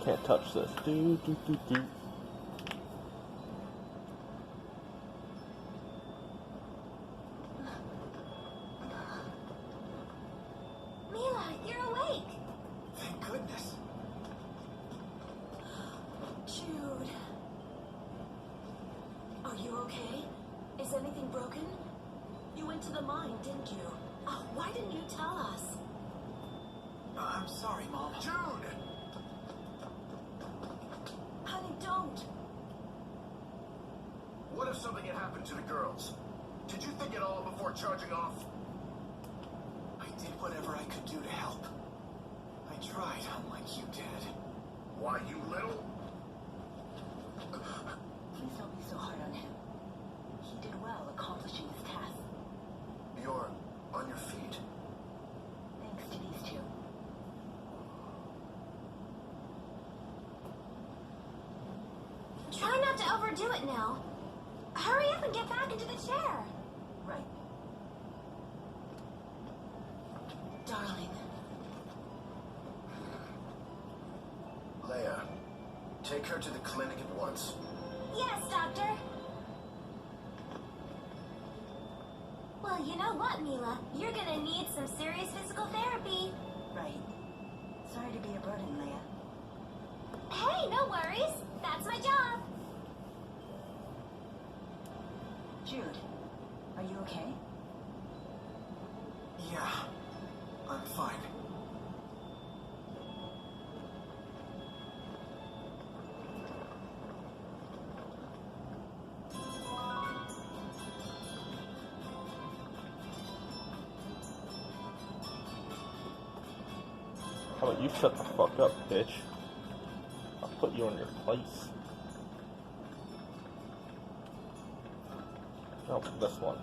Can't touch this. Do, do, do, do. Mila, you're awake. Thank goodness. Jude. Are you okay? Is anything broken? You went to the mine, didn't you? Oh, why didn't you tell us? I'm sorry, Mom. Jude! Honey, don't. What if something had happened to the girls? Did you think it all before charging off? I did whatever I could do to help. I tried, unlike you did. Why, you little? Please don't be so hard on him. He did well accomplishing his task. You're on your feet. Thanks to these two. Try not to overdo it now. Hurry up and get back into the chair. Right. Darling. Leia, take her to the clinic at once. Yes, Doctor. Well, you know what, Mila? You're gonna need some serious physical therapy. Right. Sorry to be a burden, Leia. Hey, no worries. That's my job. Jude, are you okay? Yeah, I'm fine. How about you shut the fuck up, bitch? I'll put you in your place. No, this one.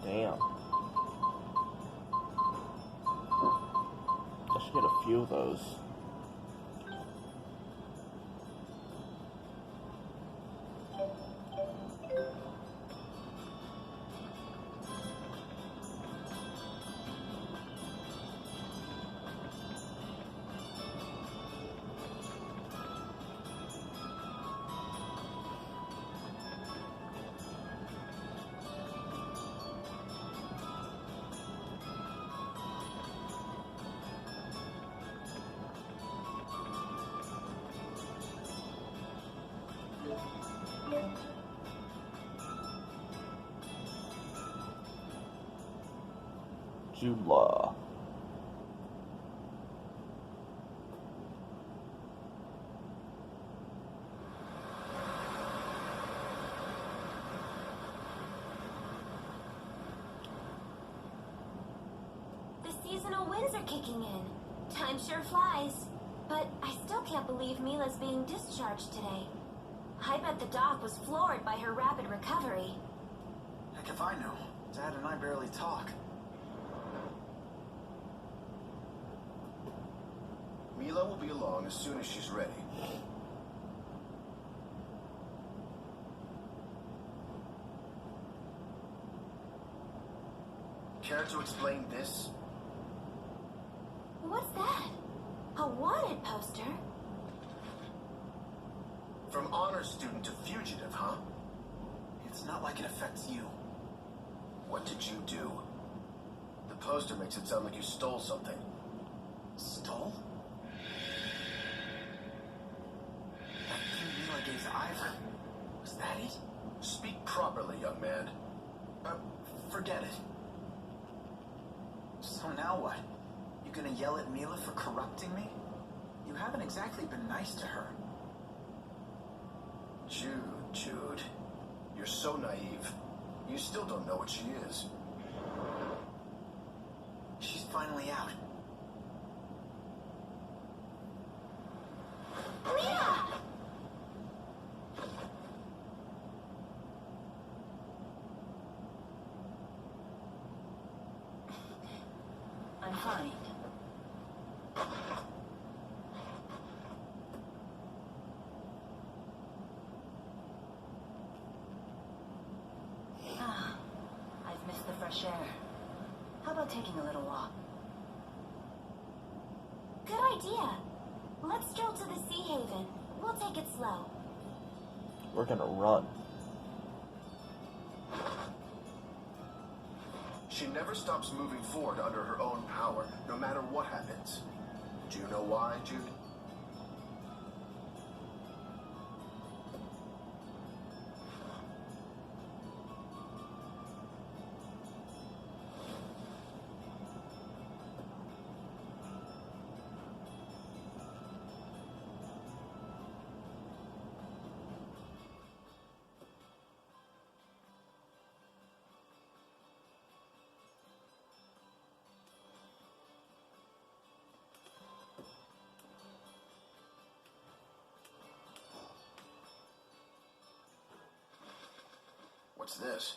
Damn. I should get a few of those. Xillia. The seasonal winds are kicking in. Time sure flies. But I still can't believe Mila's being discharged today. I bet the doc was floored by her rapid recovery. Heck if I know. Dad and I barely talk. Mila will be along as soon as she's ready. Care to explain this? What's that? A wanted poster? From honor student to fugitive, huh? It's not like it affects you. What did you do? The poster makes it sound like you stole something. Stole? That thing Mila gave to Ivor. Was that it? properly, young man. Forget it. So now what? You gonna yell at Mila for corrupting me? You haven't exactly been nice to her. Jude. You're so naive. You still don't know what she is. She's finally out. Mia! I'm fine. I've missed the fresh air. How about taking a little walk? Good idea. Let's stroll to the Sea Haven. We'll take it slow. We're gonna run. She never stops moving forward under her own power, no matter what happens. Do you know why, Jude? What's this?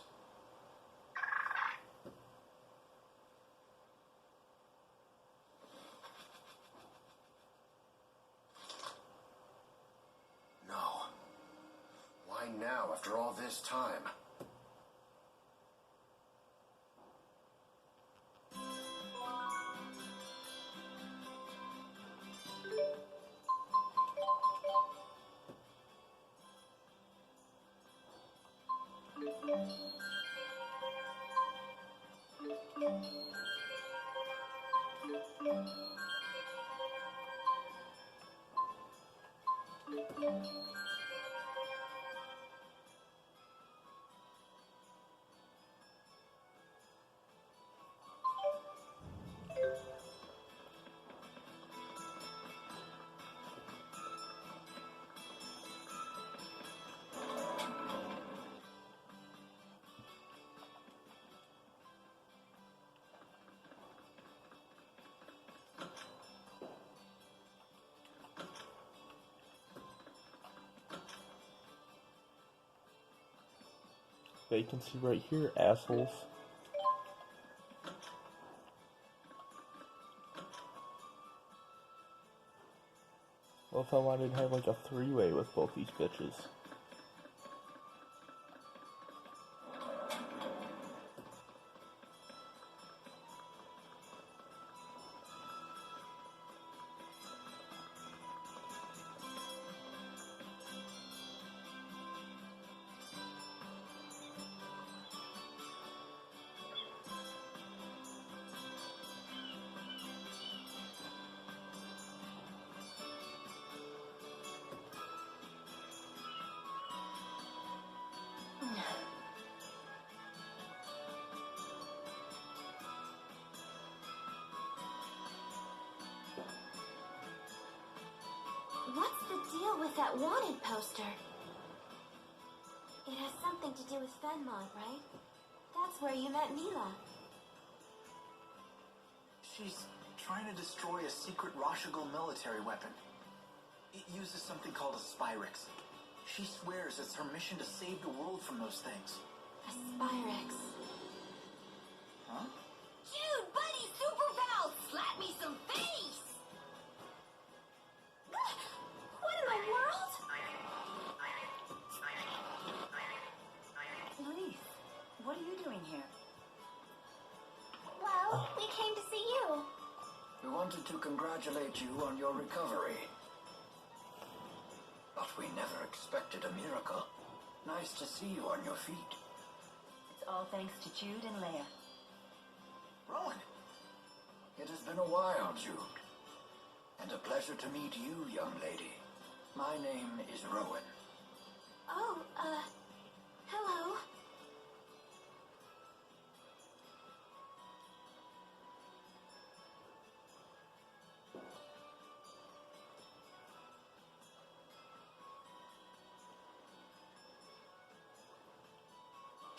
No. Why now, after all this time? Vacancy right here, assholes. What if I wanted to have like a three-way with both these bitches? What's the deal with that wanted poster? It has something to do with Fenmont, right? That's where you met Mila. She's trying to destroy a secret Roshigal military weapon. It uses something called a Spyrex. She swears it's her mission to save the world from those things. A Spyrex. Huh? Dude, buddy, super pal, slap me some face! What in the world? Elise, what are you doing here? Well, we came to see you. We wanted to congratulate you on your recovery. But we never expected a miracle. Nice to see you on your feet. It's all thanks to Jude and Leia. Rowan! It has been a while, Jude. And a pleasure to meet you, young lady. My name is Rowan. Oh, hello.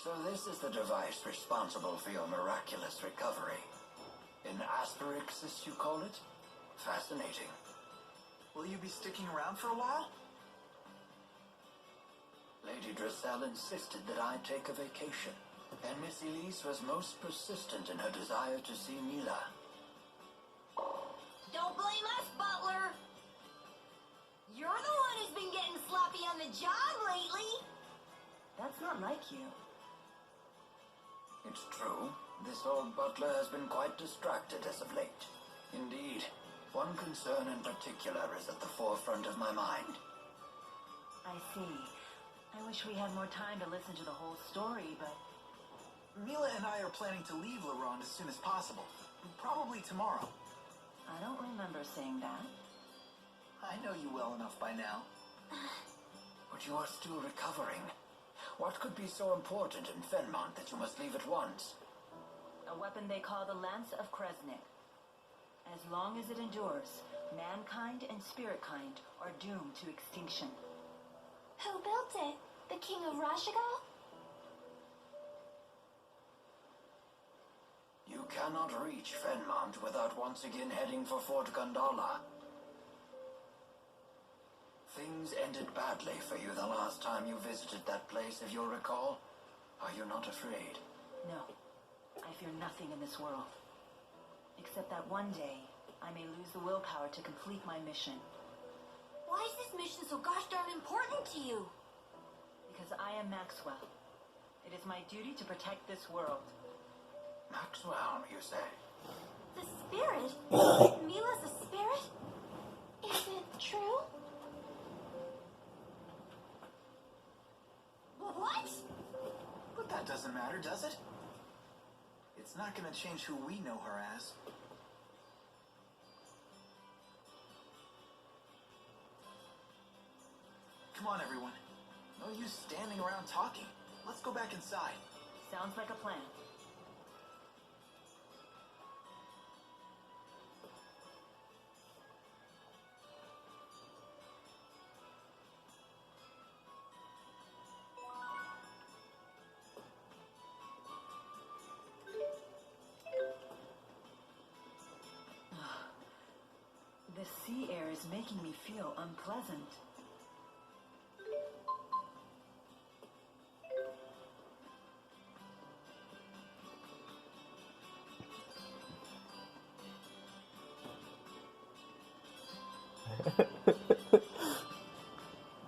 So this is the device responsible for your miraculous recovery. An Asperixis, you call it? Fascinating. Will you be sticking around for a while? Lady Dressel insisted that I take a vacation, and Miss Elise was most persistent in her desire to see Mila. Don't blame us, Butler. You're the one who's been getting sloppy on the job lately. That's not like you. It's true, this old butler has been quite distracted as of late. Indeed, one concern in particular is at the forefront of my mind. I see. I wish we had more time to listen to the whole story, but... Mila and I are planning to leave La Ronde as soon as possible. Probably tomorrow. I don't remember saying that. I know you well enough by now. But you are still recovering. What could be so important in Fenmont that you must leave at once? A weapon they call the Lance of Kresnik. As long as it endures, mankind and spiritkind are doomed to extinction. Who built it? The King of Rashigal? You cannot reach Fenmont without once again heading for Fort Gondola. Things ended badly for you the last time you visited that place, if you'll recall. Are you not afraid? No, I fear nothing in this world. Except that one day, I may lose the willpower to complete my mission. Why is this mission so gosh darn important to you? Because I am Maxwell. It is my duty to protect this world. Maxwell, you say? The spirit? Mila's a spirit? Is it true? What? But that doesn't matter, does it? It's not gonna change who we know her as. Come on, everyone. No use standing around talking. Let's go back inside. Sounds like a plan. The sea air is making me feel unpleasant.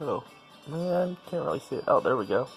Oh, man, can't really see it. Oh, there we go.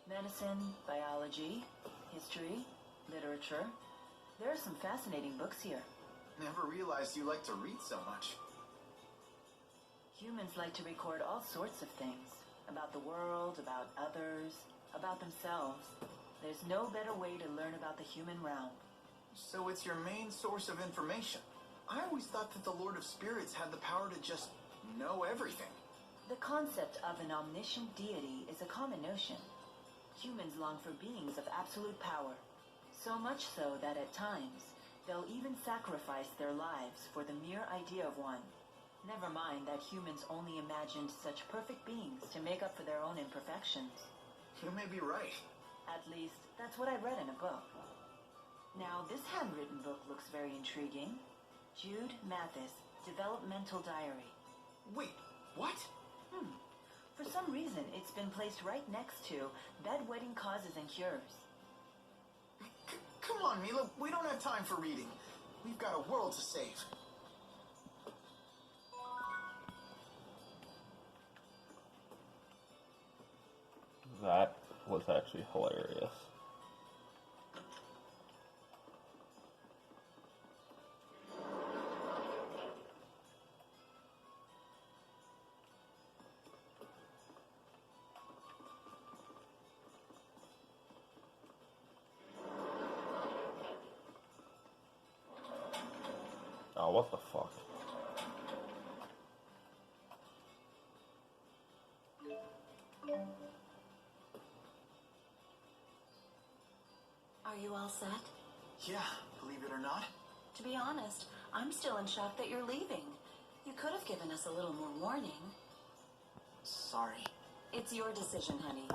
Medicine, biology, history, literature. There are some fascinating books here. Never realized you like to read so much. Humans like to record all sorts of things. About the world, about others, about themselves. There's no better way to learn about the human realm. So it's your main source of information. I always thought that the Lord of Spirits had the power to just know everything. The concept of an omniscient deity is a common notion. Humans long for beings of absolute power. So much so that at times, they'll even sacrifice their lives for the mere idea of one. Never mind that humans only imagined such perfect beings to make up for their own imperfections. You may be right. At least, that's what I read in a book. Now, this handwritten book looks very intriguing. Jude Mathis, Developmental Diary. Wait, what? For some reason, it's been placed right next to Bedwetting Causes and Cures. Come on, Mila. We don't have time for reading. We've got a world to save. That was actually hilarious. Oh, what the fuck? Are you all set? Yeah, believe it or not. To be honest, I'm still in shock that you're leaving. You could have given us a little more warning. Sorry. It's your decision, honey.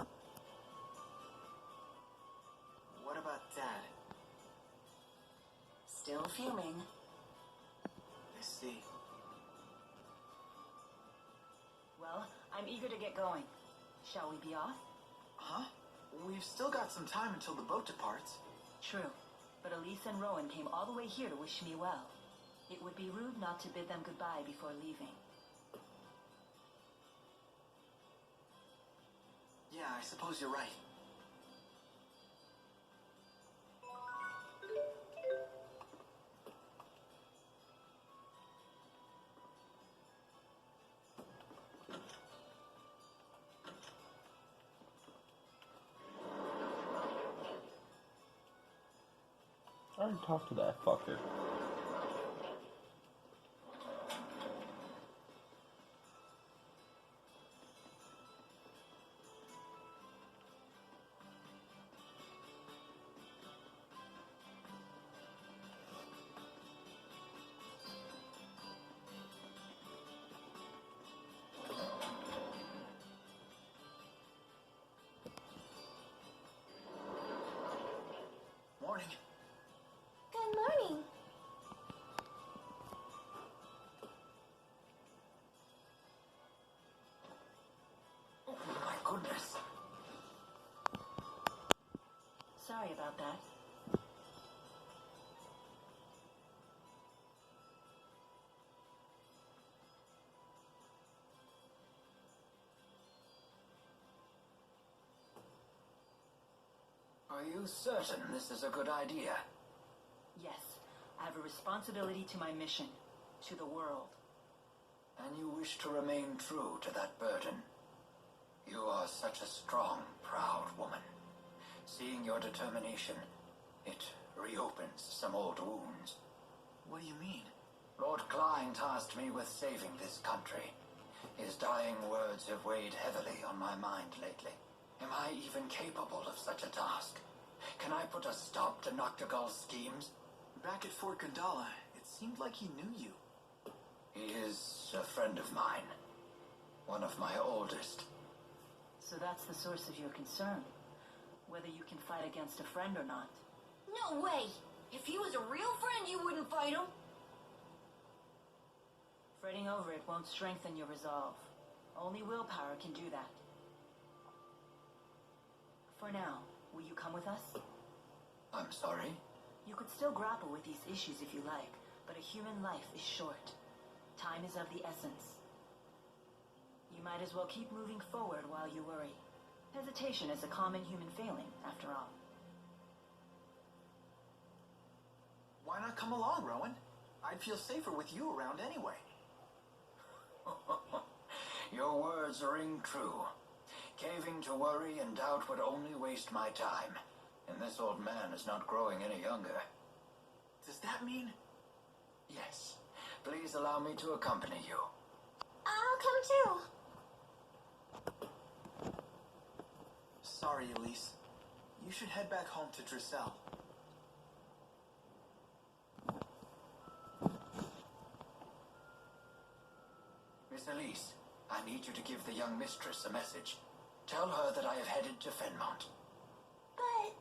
What about Dad? Still fuming. I see. Well, I'm eager to get going. Shall we be off? Huh? We've still got some time until the boat departs. True, but Elise and Rowan came all the way here to wish me well. It would be rude not to bid them goodbye before leaving. Yeah, I suppose you're right. I already talked to that fucker. Morning. Good morning. Oh my goodness. Sorry about that. Are you certain this is a good idea? Yes, I have a responsibility to my mission, to the world. And you wish to remain true to that burden? You are such a strong, proud woman. Seeing your determination, it reopens some old wounds. What do you mean? Lord Klein tasked me with saving this country. His dying words have weighed heavily on my mind lately. Am I even capable of such a task? Can I put a stop to Noctigal's schemes? Back at Fort Gandala, it seemed like he knew you. He is a friend of mine. One of my oldest. So that's the source of your concern. Whether you can fight against a friend or not. No way! If he was a real friend, you wouldn't fight him. Fretting over it won't strengthen your resolve. Only willpower can do that. For now, will you come with us? I'm sorry? You could still grapple with these issues if you like, but a human life is short. Time is of the essence. You might as well keep moving forward while you worry. Hesitation is a common human failing, after all. Why not come along, Rowan? I'd feel safer with you around anyway. Your words ring true. Caving to worry and doubt would only waste my time. And this old man is not growing any younger. Does that mean? Yes. Please allow me to accompany you. I'll come too. Sorry, Elise. You should head back home to Drissel. Miss Elise, I need you to give the young mistress a message. Tell her that I have headed to Fenmont. But...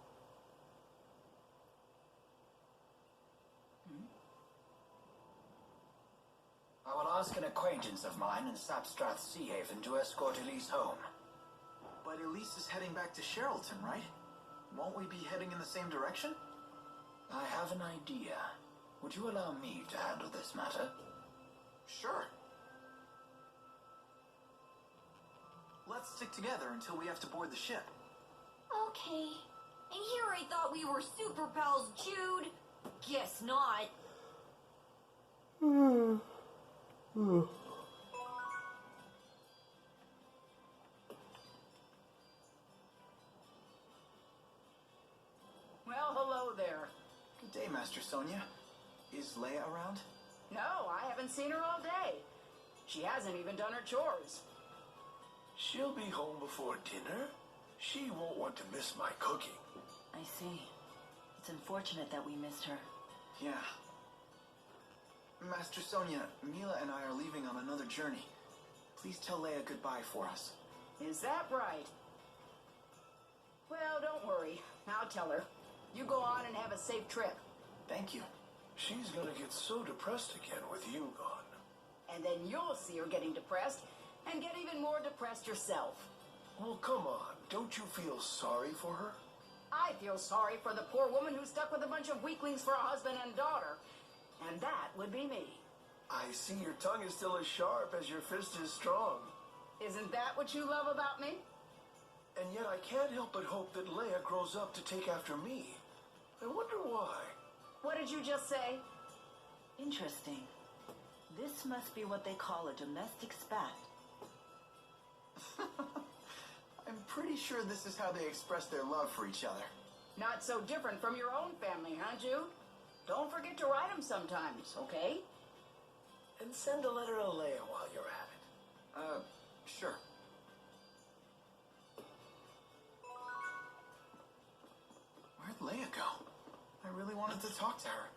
I will ask an acquaintance of mine in Sapstrath Sea Haven to escort Elise home. But Elise is heading back to Sherrilton, right? Won't we be heading in the same direction? I have an idea. Would you allow me to handle this matter? Sure. Let's stick together until we have to board the ship. Okay. And here I thought we were super pals, Jude. Guess not. Well, hello there. Good day, Master Sonia. Is Leia around? No, I haven't seen her all day. She hasn't even done her chores. She'll be home before dinner. She won't want to miss my cooking. I see. It's unfortunate that we missed her. Yeah. Master Sonia, Mila and I are leaving on another journey. Please tell Leia goodbye for us. Is that right? Well, don't worry. I'll tell her. You go on and have a safe trip. Thank you. She's gonna get so depressed again with you gone. And then you'll see her getting depressed and get even more depressed yourself. Well, come on. Don't you feel sorry for her? I feel sorry for the poor woman who's stuck with a bunch of weaklings for a husband and daughter. And that would be me. I see your tongue is still as sharp as your fist is strong. Isn't that what you love about me? And yet I can't help but hope that Leia grows up to take after me. I wonder why. What did you just say? Interesting. This must be what they call a domestic spat. I'm pretty sure this is how they express their love for each other. Not so different from your own family, huh, Jude? Don't forget to write them sometimes, okay? And send a letter to Leia while you're at it. Sure. Where'd Leia go? I really wanted to talk to her.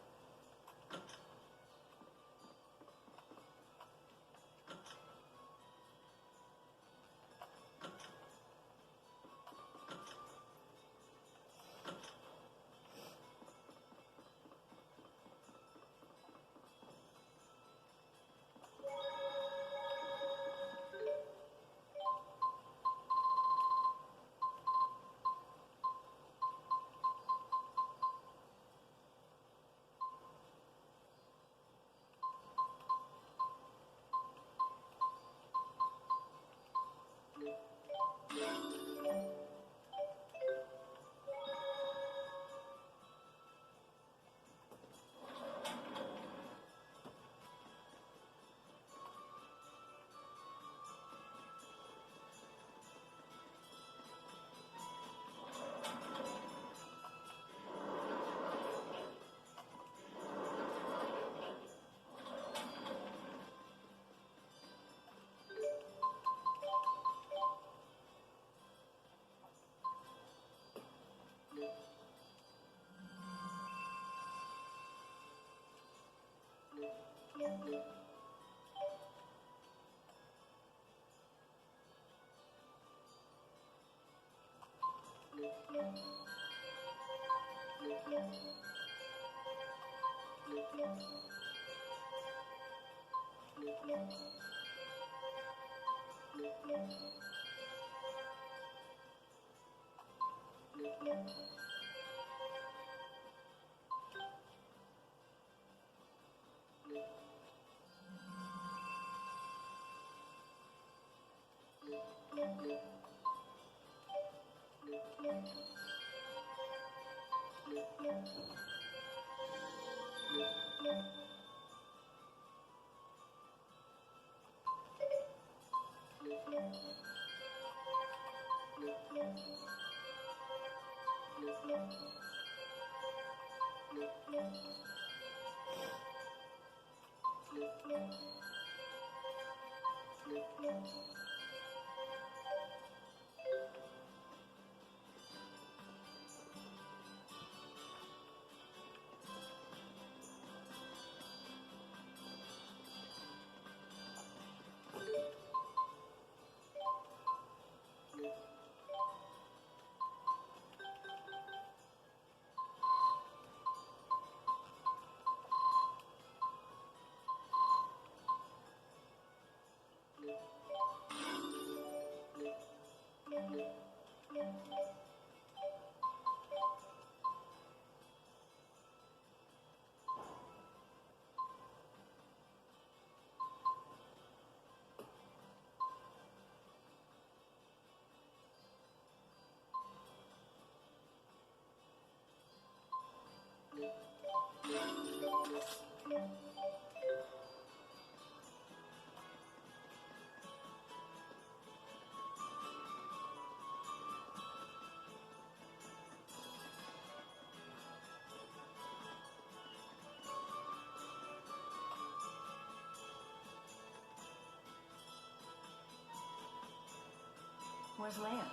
where's Leia?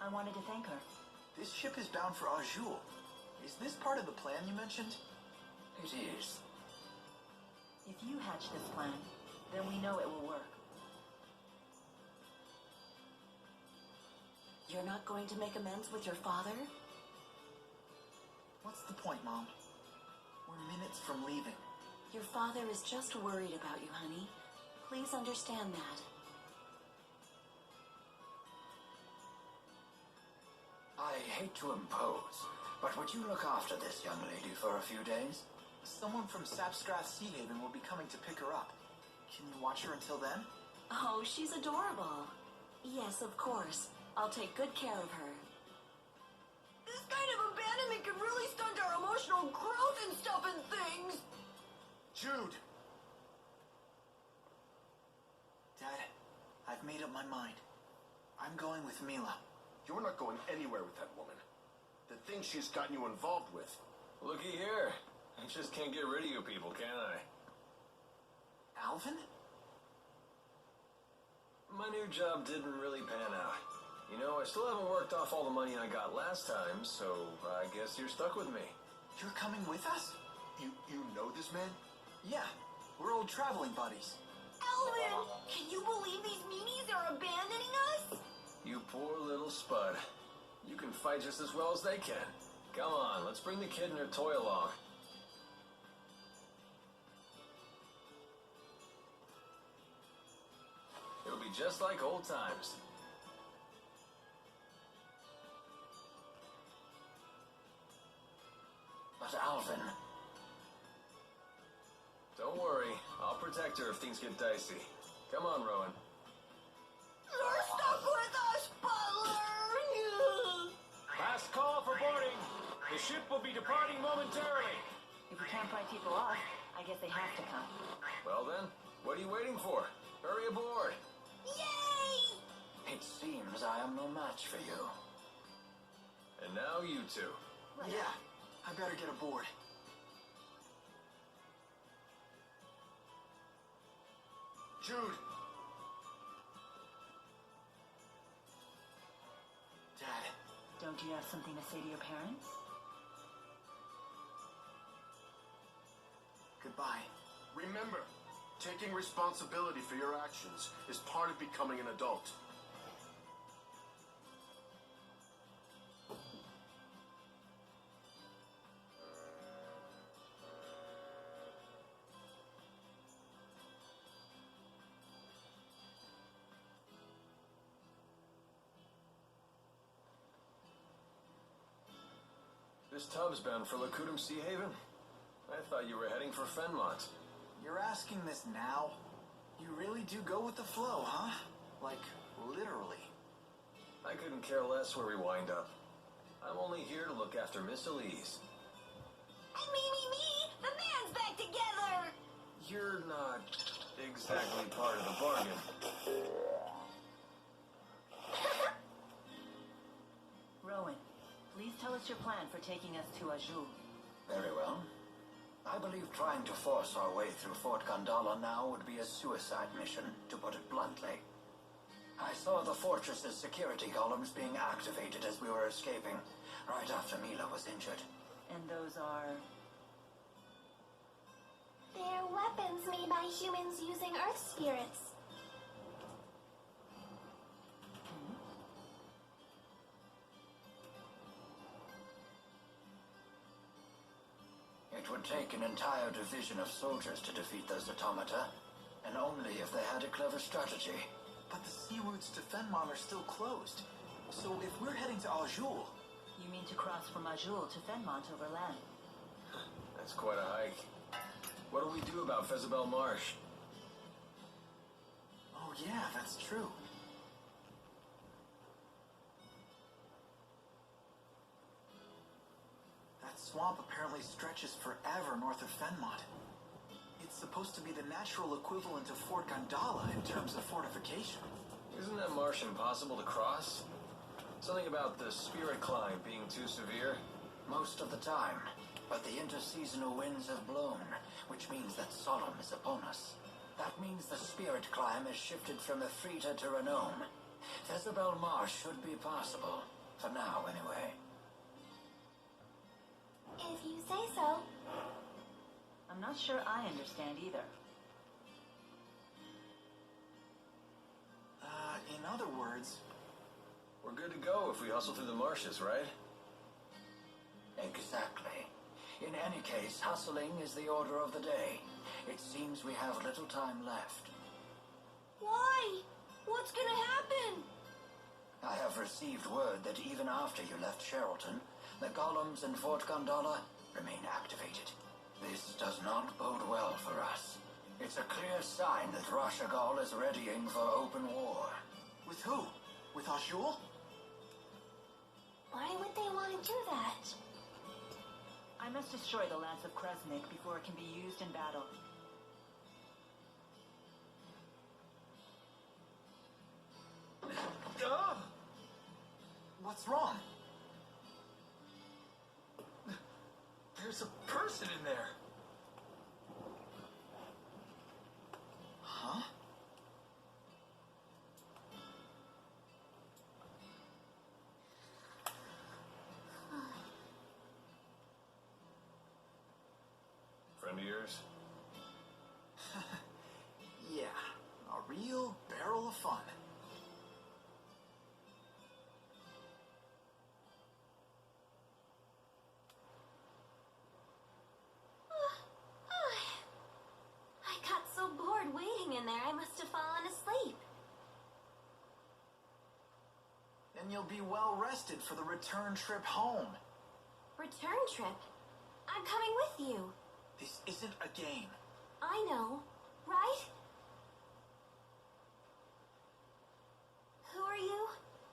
I wanted to thank her. This ship is bound for Azul. Is this part of the plan you mentioned? It is. If you hatch this plan, then we know it will work. You're not going to make amends with your father? What's the point, Mom? We're minutes from leaving. Your father is just worried about you, honey. Please understand that. I hate to impose, but would you look after this young lady for a few days? Someone from Sapstrath Sea Haven will be coming to pick her up. Can you watch her until then? Oh, she's adorable. Yes, of course. I'll take good care of her. This kind of abandonment can really stunt our emotional growth and stuff and things. Jude! Dad, I've made up my mind. I'm going with Mila. You're not going anywhere with that woman. The thing she's gotten you involved with. Looky here. I just can't get rid of you people, can I? Alvin? My new job didn't really pan out. You know, I still haven't worked off all the money I got last time, so I guess you're stuck with me. You're coming with us? You know this man? Yeah, we're old traveling buddies. Alvin, can you believe these meanies are abandoning us? You poor little spud. You can fight just as well as they can. Come on, let's bring the kid and her toy along. It'll be just like old times. But Alvin, Don't worry, I'll protect her if things get dicey. Come on, Rowan. You're stuck with us, Butler! Last call for boarding. The ship will be departing momentarily. If you can't fight people off, I guess they have to come. Well then, what are you waiting for? Hurry aboard. Yay! it seems I am no match for you. And now you two. Yeah, I better get aboard. Jude! Dad, Don't you have something to say to your parents? goodbye. Remember, taking responsibility for your actions is part of becoming an adult. This tub's bound for Lakutum Sea Haven? I thought you were heading for Fenmont. You're asking this now? You really do go with the flow, huh? Like, literally. I couldn't care less where we wind up. I'm only here to look after Miss Elise. Me! The band's back together! You're not exactly part of the bargain. Rowan, please tell us your plan for taking us to Azul. Very well. I believe trying to force our way through Fort Gondola now would be a suicide mission, to put it bluntly. I saw the fortress's security columns being activated as we were escaping, right after Mila was injured. And those are... They're weapons made by humans using Earth spirits. It would take an entire division of soldiers to defeat those automata, and only if they had a clever strategy. But the sea routes to Fenmont are still closed. So if we're heading to Azul, You mean to cross from Azul to Fenmont over land? That's quite a hike. What do we do about Fezabel Marsh? oh yeah, that's true. That swamp apparently stretches forever north of Fenmont. It's supposed to be the natural equivalent of Fort Gondola in terms of fortification. Isn't that marsh impossible to cross? Something about the spirit climb being too severe? Most of the time, but the interseasonal winds have blown, which means that Solemn is upon us. That means the spirit climb has shifted from Efrita to Renome, Jezebel Marsh should be passable. For now, anyway. If you say so. I'm not sure I understand either. In other words, We're good to go if we hustle through the marshes, right? Exactly. In any case, hustling is the order of the day. It seems we have little time left. Why? What's gonna happen? I have received word that even after you left Sherrilton, the golems in Fort Gondola remain activated. This does not bode well for us. It's a clear sign that Rashagal is readying for open war. with who? With Ashul? Why would they want to do that? I must destroy the Lance of Kresnik before it can be used in battle. What's wrong? There's a person in there. Huh? Friend of yours? Yeah, a real barrel of fun. I got so bored waiting in there, I must have fallen asleep. Then you'll be well rested for the return trip home. Return trip? I'm coming with you. This isn't a game. I know, right? Who are you?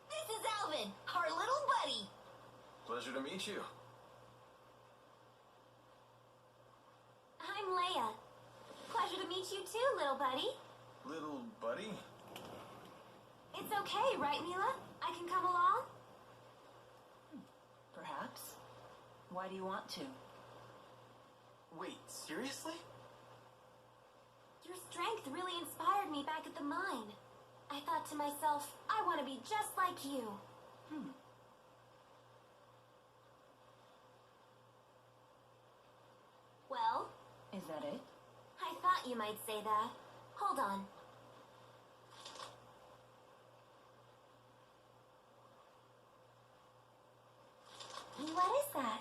This is Alvin, our little buddy. Pleasure to meet you. I'm Leia. Pleasure to meet you too, little buddy. Little buddy? It's okay, right, Mila? I can come along? Perhaps. Why do you want to? Wait, seriously? Your strength really inspired me back at the mine. I thought to myself, I want to be just like you. Well, Is that it? I thought you might say that. Hold on. What is that?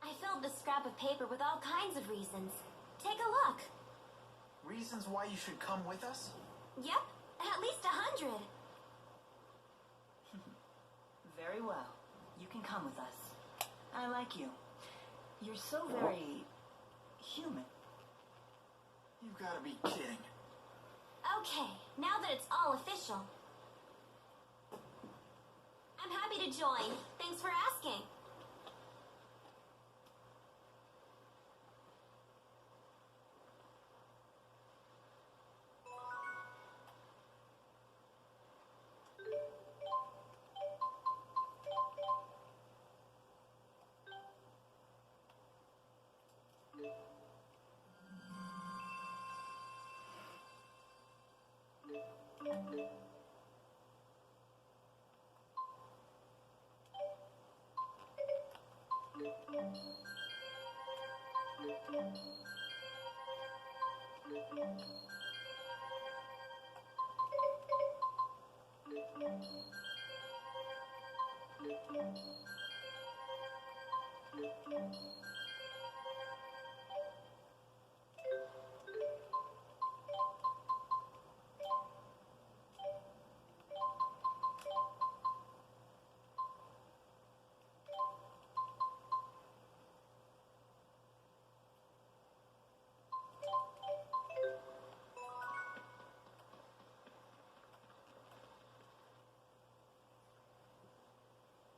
I filled the scrap of paper with all kinds of reasons. Take a look. Reasons why you should come with us? Yep, at least 100. Very well. You can come with us. I like you. You're so very human. You've got to be kidding. Okay, now that it's all official. I'm happy to join. Thanks for asking.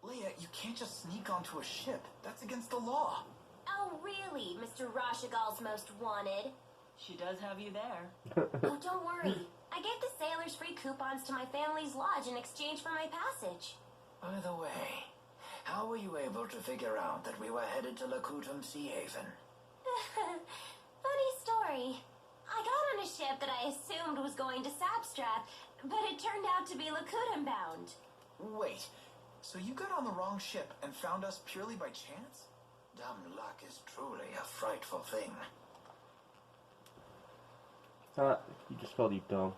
Leia, you can't just sneak onto a ship. That's against the law. Oh, really, Mr. Rashagal's most wanted? She does have you there. Oh, don't worry. I gave the sailors free coupons to my family's lodge in exchange for my passage. By the way, how were you able to figure out that we were headed to Lakutum Sea Haven? Funny story. I got on a ship that I assumed was going to Sapstrap, But it turned out to be Lakutum bound. Wait, so you got on the wrong ship and found us purely by chance? Dumb luck is truly a frightful thing. You just called you dumb.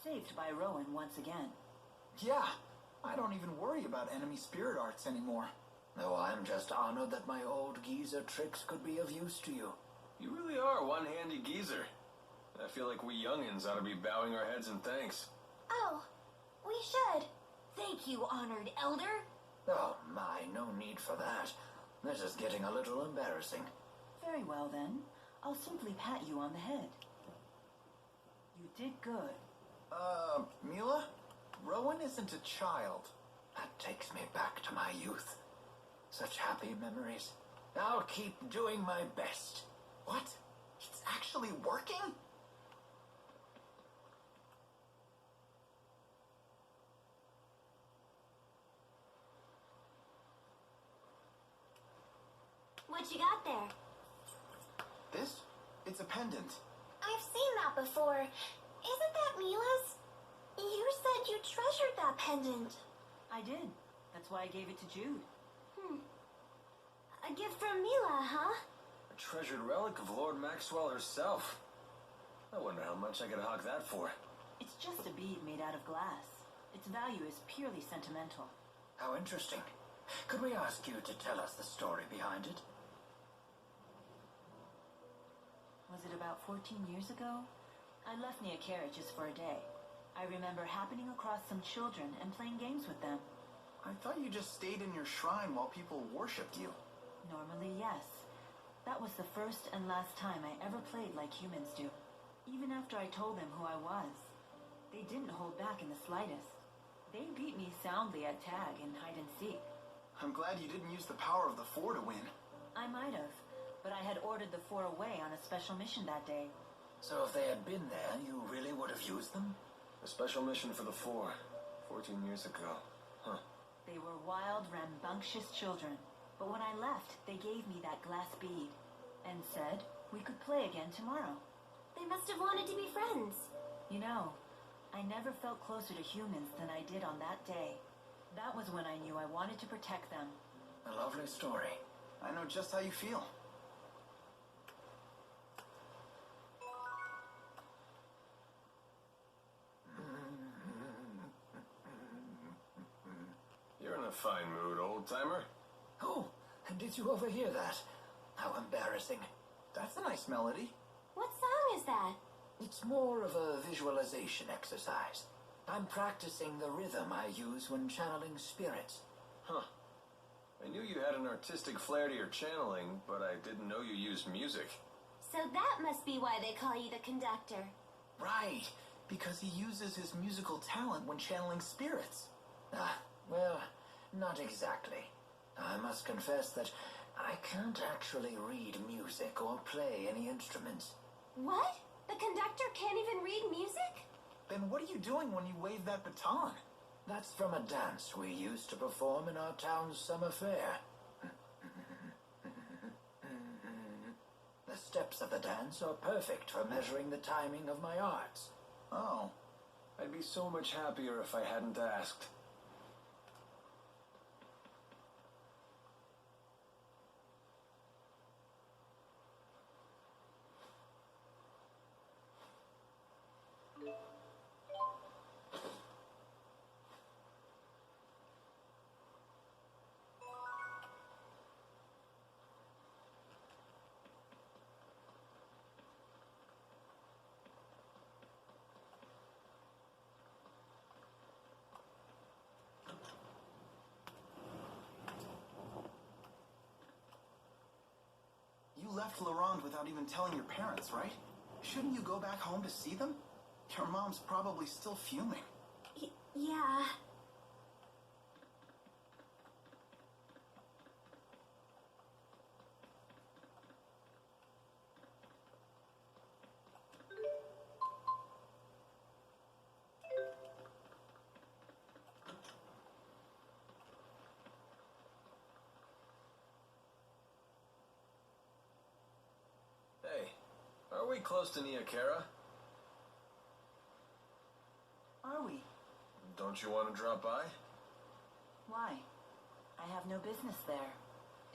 Saved by Rowan once again. Yeah, I don't even worry about enemy spirit arts anymore. No, I'm just honored that my old geezer tricks could be of use to you. You really are one handy geezer. I feel like we youngins ought to be bowing our heads in thanks. Oh, we should. Thank you, honored elder. Oh my, no need for that. This is getting a little embarrassing. Very well then. I'll simply pat you on the head. You did good. Mila? Rowan isn't a child. That takes me back to my youth. Such happy memories. I'll keep doing my best. What? It's actually working? What you got there? This? It's a pendant. I've seen that before. Isn't that Mila's? You said you treasured that pendant. I did. That's why I gave it to Jude. A gift from Mila, huh? A treasured relic of Lord Maxwell herself. I wonder how much I could hawk that for. It's just a bead made out of glass. Its value is purely sentimental. How interesting. Could we ask you to tell us the story behind it? Was it about 14 years ago? I left Nia Carriages for a day. I remember happening across some children and playing games with them. I thought you just stayed in your shrine while people worshipped you. Normally, yes. That was the first and last time I ever played like humans do. Even after I told them who I was. They didn't hold back in the slightest. They beat me soundly at tag and hide and seek. I'm glad you didn't use the power of the Four to win. I might have, but I had ordered the four away on a special mission that day. So if they had been there, you really would have used them? A special mission for the Four, 14 years ago. Huh. They were wild, rambunctious children. But when I left, they gave me that glass bead and said we could play again tomorrow. They must have wanted to be friends. You know, I never felt closer to humans than I did on that day. That was when I knew I wanted to protect them. A lovely story. I know just how you feel. You're in a fine mood, old-timer. Oh, did you overhear that? How embarrassing. That's a nice melody. What song is that? It's more of a visualization exercise. I'm practicing the rhythm I use when channeling spirits. Huh. I knew you had an artistic flair to your channeling, but I didn't know you used music. So that must be why they call you the conductor. Right, because he uses his musical talent when channeling spirits. Well, not exactly. I must confess that I can't actually read music or play any instruments. What? The conductor can't even read music? Then what are you doing when you wave that baton? That's from a dance we used to perform in our town's summer fair. The steps of the dance are perfect for measuring the timing of my arts. Oh. I'd be so much happier if I hadn't asked. You left Laurent without even telling your parents, right? Shouldn't you go back home to see them? Your mom's probably still fuming. Yeah. Hey, are we close to Niakara? Don't you want to drop by? Why? I have no business there.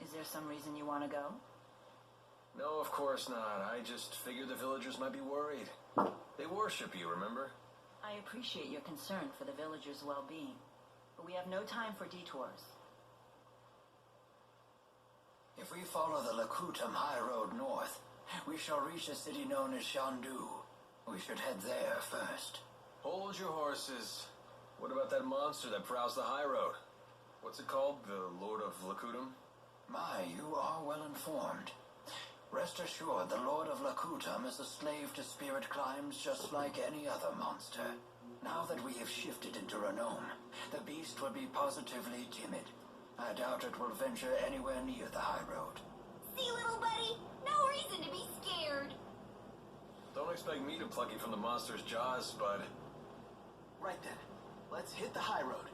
Is there some reason you want to go? No, of course not. I just figured the villagers might be worried. They worship you, remember? I appreciate your concern for the villagers' well-being, but we have no time for detours. If we follow the Lakutam High Road north, we shall reach a city known as Shandu. We should head there first. Hold your horses. What about that monster that prowls the high road? What's it called? The Lord of Lakutam? My, you are well informed. Rest assured, the Lord of Lakutam is a slave to spirit climbs just like any other monster. Now that we have shifted into Renome, the beast would be positively timid. I doubt it will venture anywhere near the high road. See, little buddy? No reason to be scared. Don't expect me to pluck you from the monster's jaws, bud. Right then. Let's hit the high road.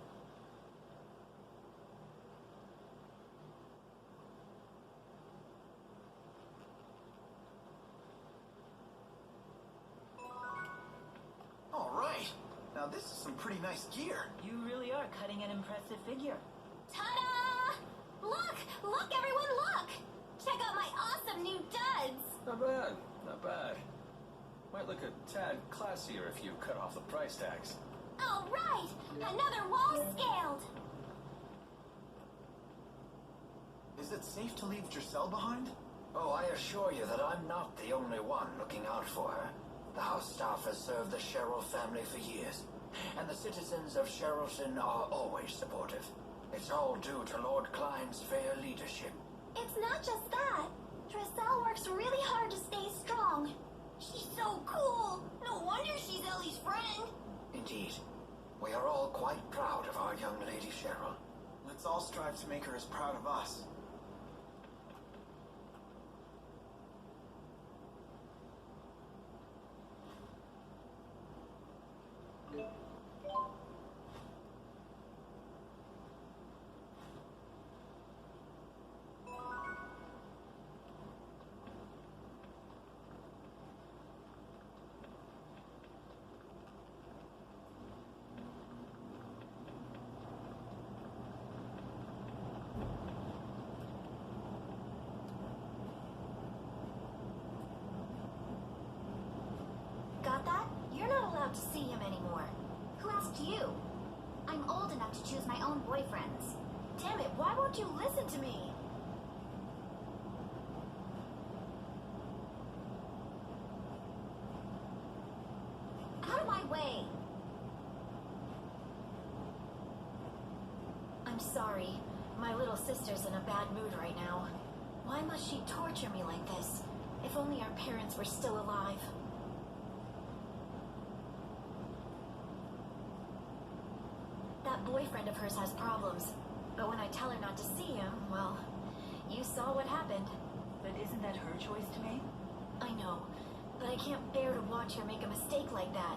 All right. Now this is some pretty nice gear. You really are cutting an impressive figure. Ta-da! Look! Look, everyone, look! Check out my awesome new duds! Not bad, not bad. Might look a tad classier if you cut off the price tags. All right! Another wall scaled! Is it safe to leave Giselle behind? Oh, I assure you that I'm not the only one looking out for her. The house staff has served the Sherrill family for years, and the citizens of Sherrilton are always supportive. It's all due to Lord Klein's fair leadership. It's not just that. Giselle works really hard to stay strong. She's so cool. No wonder she's Ellie's friend. Indeed. We are all quite proud of our young lady Cheryl. Let's all strive to make her as proud of us. Got that? You're not allowed to see him anymore. Who asked you? I'm old enough to choose my own boyfriends. Damn it, why won't you listen to me? Out of my way! I'm sorry. My little sister's in a bad mood right now. Why must she torture me like this? If only our parents were still alive. That boyfriend of hers has problems, but when I tell her not to see him, well, you saw what happened. But isn't that her choice to make? I know, but I can't bear to watch her make a mistake like that.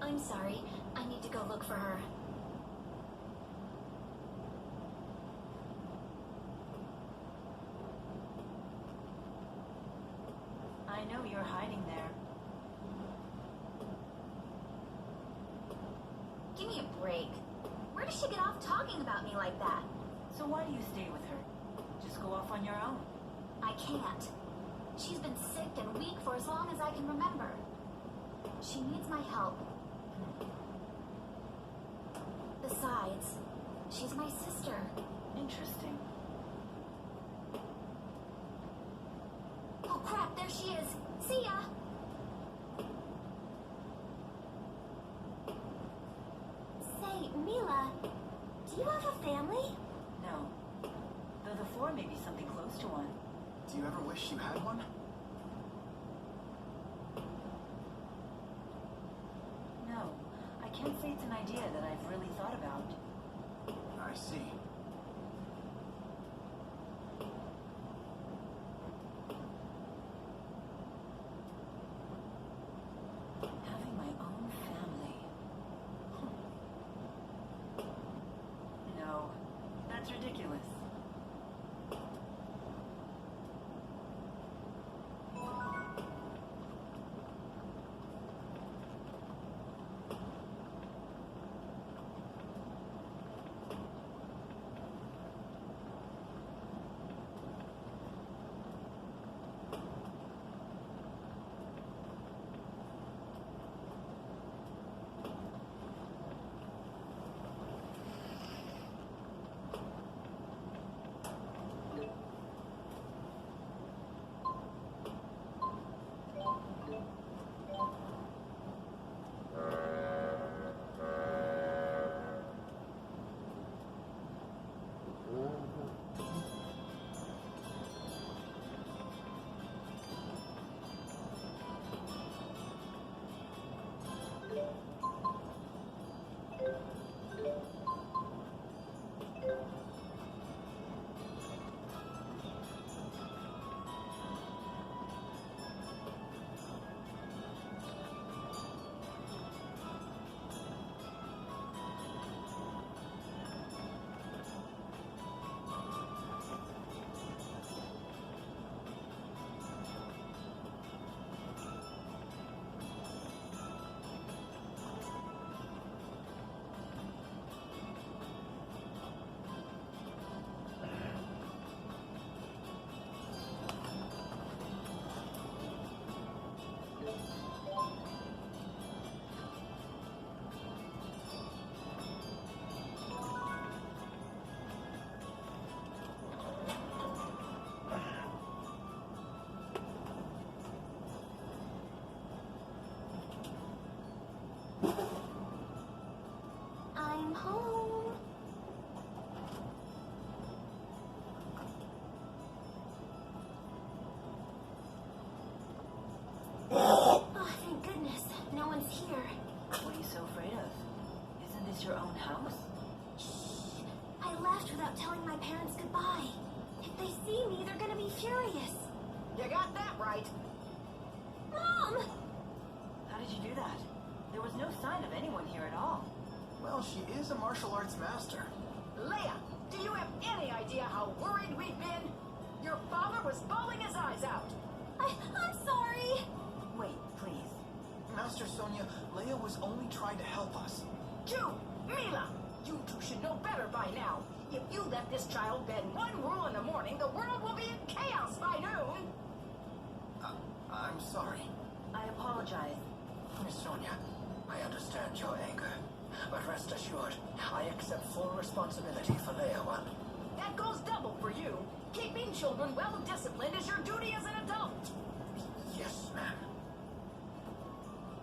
I'm sorry. I need to go look for her. I know you're hiding there. Give me a break. Where does she get off talking about me like that? So why do you stay with her? Just go off on your own. I can't. She's been sick and weak for as long as I can remember. She needs my help. Besides, she's my sister. Interesting. Oh crap, there she is. See ya! Say, Mila, do you have a family? No. Though the four may be something close to one. Do you ever wish you had one? No. I can't say it's an idea that I've really thought about. I see. Having my own family. No. That's ridiculous. this your own house? Shh. I left without telling my parents goodbye. If they see me, they're gonna be furious. You got that right. Mom! How did you do that? There was no sign of anyone here at all. Well, she is a martial arts master. Leia, do you have any idea how worried we've been? Your father was bawling his eyes out. I'm sorry. Wait, please. Master Sonia, Leia was only trying to help us. Jude, Mila, you two should know better by now. If you let this child bend one rule in the morning, the world will be in chaos by noon. I'm sorry. I apologize. Miss Sonia, I understand your anger. But rest assured, I accept full responsibility for Leia One. That goes double for you. Keeping children well disciplined is your duty as an adult. Yes, ma'am.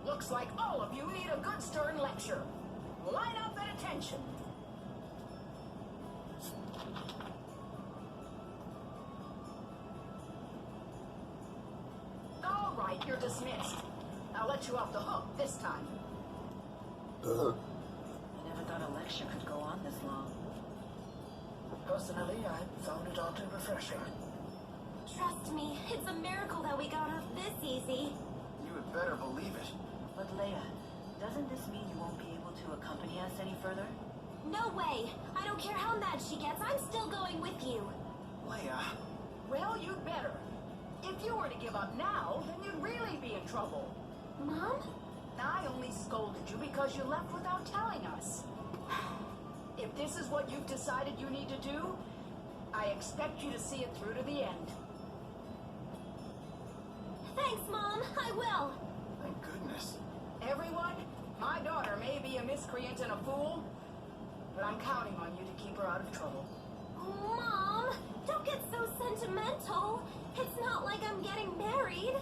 Looks like all of you need a good stern lecture. Line up at attention. All right, you're dismissed. I'll let you off the hook this time. I never thought a lecture could go on this long. Personally, I found it oddly refreshing. Trust me, it's a miracle that we got off this easy. You had better believe it. But Leia, doesn't this mean you won't be able to accompany us any further? No way. I don't care how mad she gets, I'm still going with you. Leia. Well, you'd better. If you were to give up now, then you'd really be in trouble. Mom? I only scolded you because you left without telling us. If this is what you've decided you need to do, I expect you to see it through to the end. Thanks, Mom. I will. Thank goodness. Everyone, my daughter may be a miscreant and a fool, but I'm counting on you to keep her out of trouble. Mom, don't get so sentimental. It's not like I'm getting married.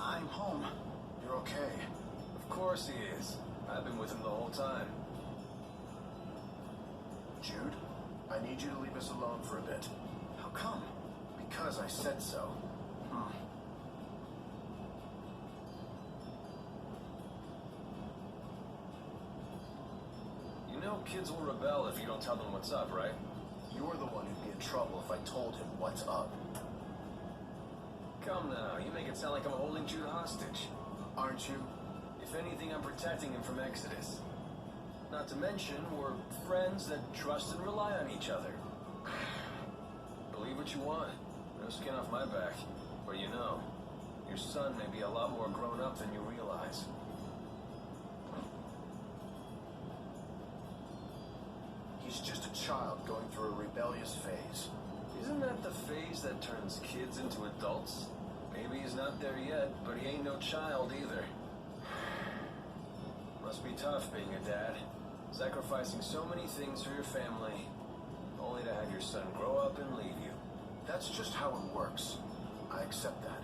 I'm home. You're okay. Of course he is. I've been with him the whole time. Jude, I need you to leave us alone for a bit. How come? Because I said so. Huh. You know kids will rebel if you don't tell them what's up, right? You're the one who'd be in trouble if I told him what's up. Come now, you make it sound like I'm holding Jude hostage. Aren't you? If anything, I'm protecting him from Exodus. Not to mention, we're friends that trust and rely on each other. Believe what you want. No skin off my back. But you know, your son may be a lot more grown up than you realize. He's just a child going through a rebellious phase. Isn't that the phase that turns kids into adults? Maybe he's not there yet, but he ain't no child either. Must be tough being a dad. Sacrificing so many things for your family, only to have your son grow up and leave you. That's just how it works. I accept that.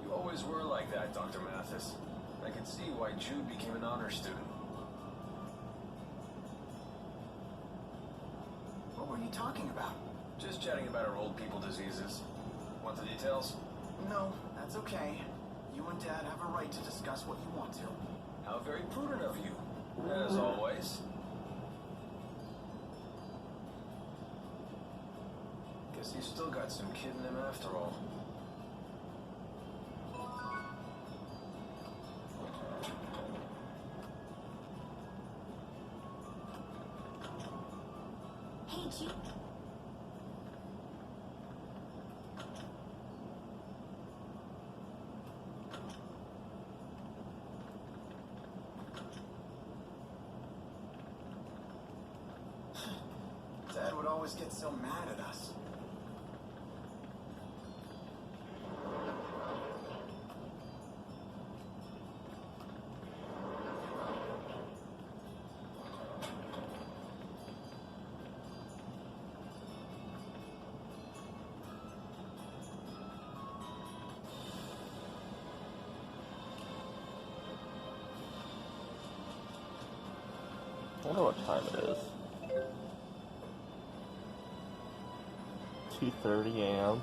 You always were like that, Dr. Mathis. I can see why Jude became an honor student. What were you talking about? Just chatting about our old people diseases. Want the details? No, that's okay. You and Dad have a right to discuss what you want to. How very prudent of you, as always. Guess you still got some kid in him after all. Dad would always get so mad at us. I wonder what time it is. 2:30 a.m.